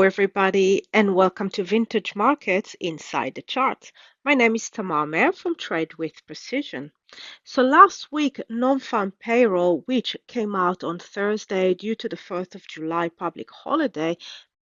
everybody, and welcome to Vintage Markets Inside the Charts. My name is Tamar Mehr from Trade with Precision. So last week, non-farm payroll, which came out on Thursday due to the 4th of July public holiday,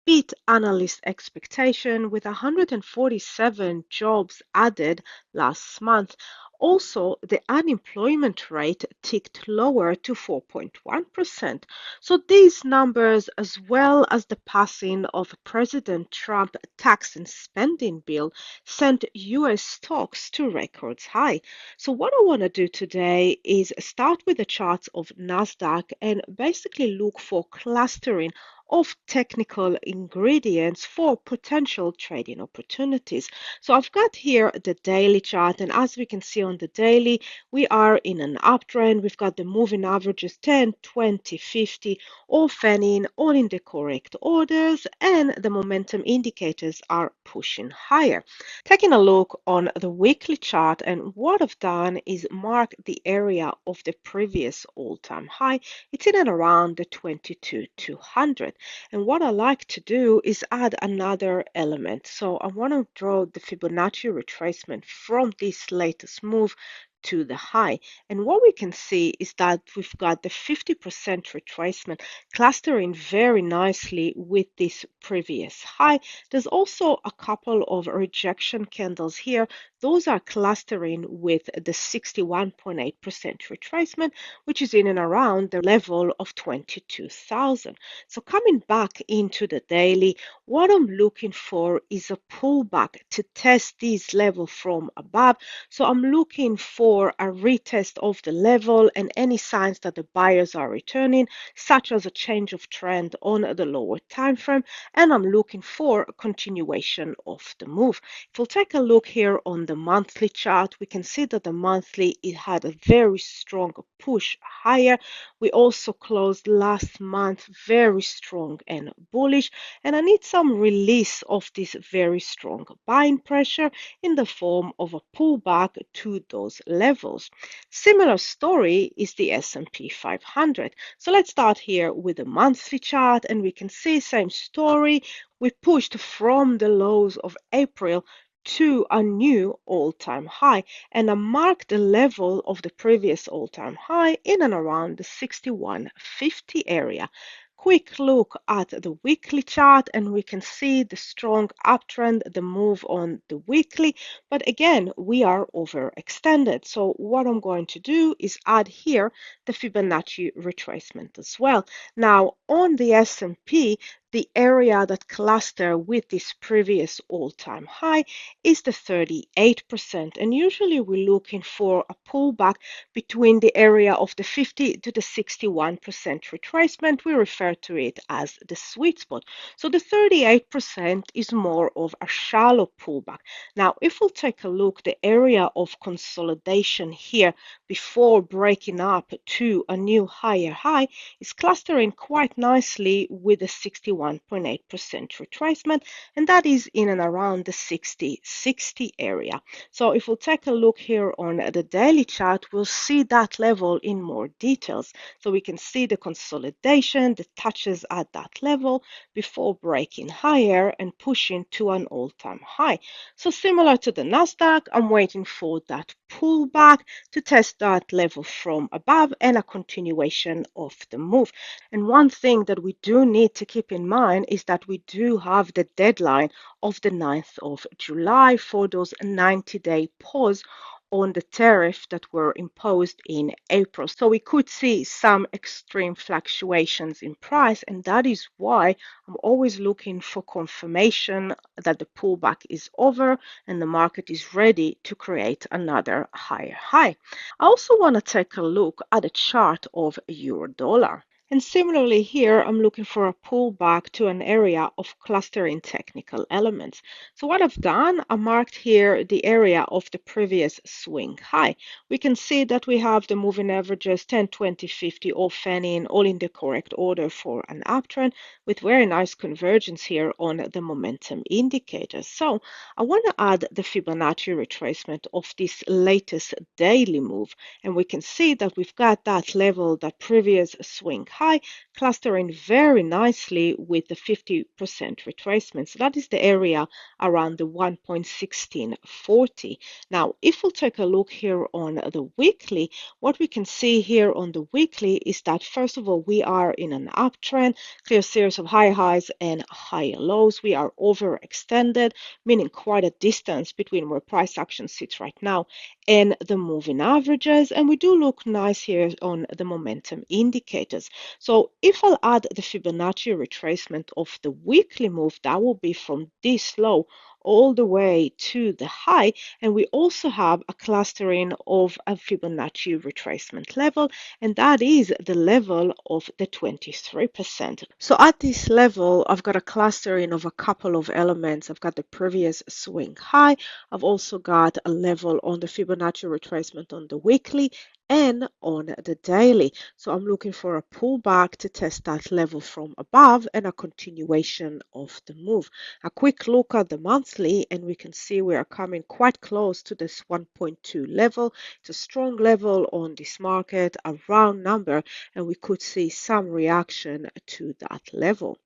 beat analyst expectation with 147 jobs added last month. Also, the unemployment rate ticked lower to 4.1%. So these numbers, as well as the passing of President Trump tax and spending bill, sent US stocks to records high. So what I want to do today is start with the charts of Nasdaq and basically look for clustering of technical ingredients for potential trading opportunities. So I've got here the daily chart, and as we can see on the daily, we are in an uptrend. We've got the moving averages 10, 20, 50, all fanning, all in the correct orders, and the momentum indicators are pushing higher. Taking a look on the weekly chart, and what I've done is mark the area of the previous all-time high. It's in and around the 22,200. And what I like to do is add another element. So I want to draw the Fibonacci retracement from this latest move to the high. And what we can see is that we've got the 50% retracement clustering very nicely with this previous high. There's also a couple of rejection candles here. Those are clustering with the 61.8% retracement, which is in and around the level of 22,000. So coming back into the daily, what I'm looking for is a pullback to test this level from above. So I'm looking for a retest of the level and any signs that the buyers are returning, such as a change of trend on the lower time frame, and I'm looking for a continuation of the move. If we'll take a look here on the monthly chart, we can see that the monthly, it had a very strong push higher. We also closed last month very strong and bullish, and I need some release of this very strong buying pressure in the form of a pullback to those levels. Similar story is the S&P 500. So let's start here with the monthly chart, and we can see same story. We pushed from the lows of April to a new all-time high, and I marked the level of the previous all-time high in and around the 6150 area. Quick look at the weekly chart, and we can see the strong uptrend, the move on the weekly, but again, we are overextended. So what I'm going to do is add here the Fibonacci retracement as well. Now on the S&P, the area that cluster with this previous all-time high is the 38%, and usually we're looking for a pullback between the area of the 50 to the 61% retracement. We refer to it as the sweet spot. So the 38% is more of a shallow pullback. Now, if we'll take a look, the area of consolidation here before breaking up to a new higher high is clustering quite nicely with a 61.8% retracement, and that is in and around the 60 area. So if we'll take a look here on the daily chart, we'll see that level in more details. So we can see the consolidation, the touches at that level before breaking higher and pushing to an all-time high. So similar to the Nasdaq, I'm waiting for that pullback to test that level from above and a continuation of the move. And one thing that we do need to keep in mind is that we do have the deadline of the 9th of July for those 90-day pause on the tariff that were imposed in April. So we could see some extreme fluctuations in price, and that is why I'm always looking for confirmation that the pullback is over and the market is ready to create another higher high. I also want to take a look at a chart of euro dollar. And similarly here, I'm looking for a pullback to an area of clustering technical elements. So what I've done, I marked here the area of the previous swing high. We can see that we have the moving averages 10, 20, 50 all fanning, all in the correct order for an uptrend with very nice convergence here on the momentum indicators. So I want to add the Fibonacci retracement of this latest daily move, and we can see that we've got that level, that previous swing high, clustering very nicely with the 50% retracement. So that is the area around the 1.1640. Now, if we'll take a look here on the weekly, what we can see here on the weekly is that first of all, we are in an uptrend, clear series of high highs and higher lows. We are overextended, meaning quite a distance between where price action sits right now and the moving averages. And we do look nice here on the momentum indicators. So if I'll add the Fibonacci retracement of the weekly move, that will be from this low all the way to the high, and we also have a clustering of a Fibonacci retracement level, and that is the level of the 23%. So at this level, I've got a clustering of a couple of elements. I've got the previous swing high. I've also got a level on the Fibonacci retracement on the weekly and on the daily. So I'm looking for a pullback to test that level from above and a continuation of the move. A quick look at the monthly and we can see we are coming quite close to this 1.2 level. It's a strong level on this market, a round number, and we could see some reaction to that level.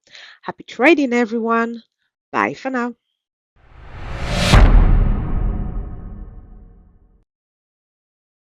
Happy trading, everyone. Bye for now.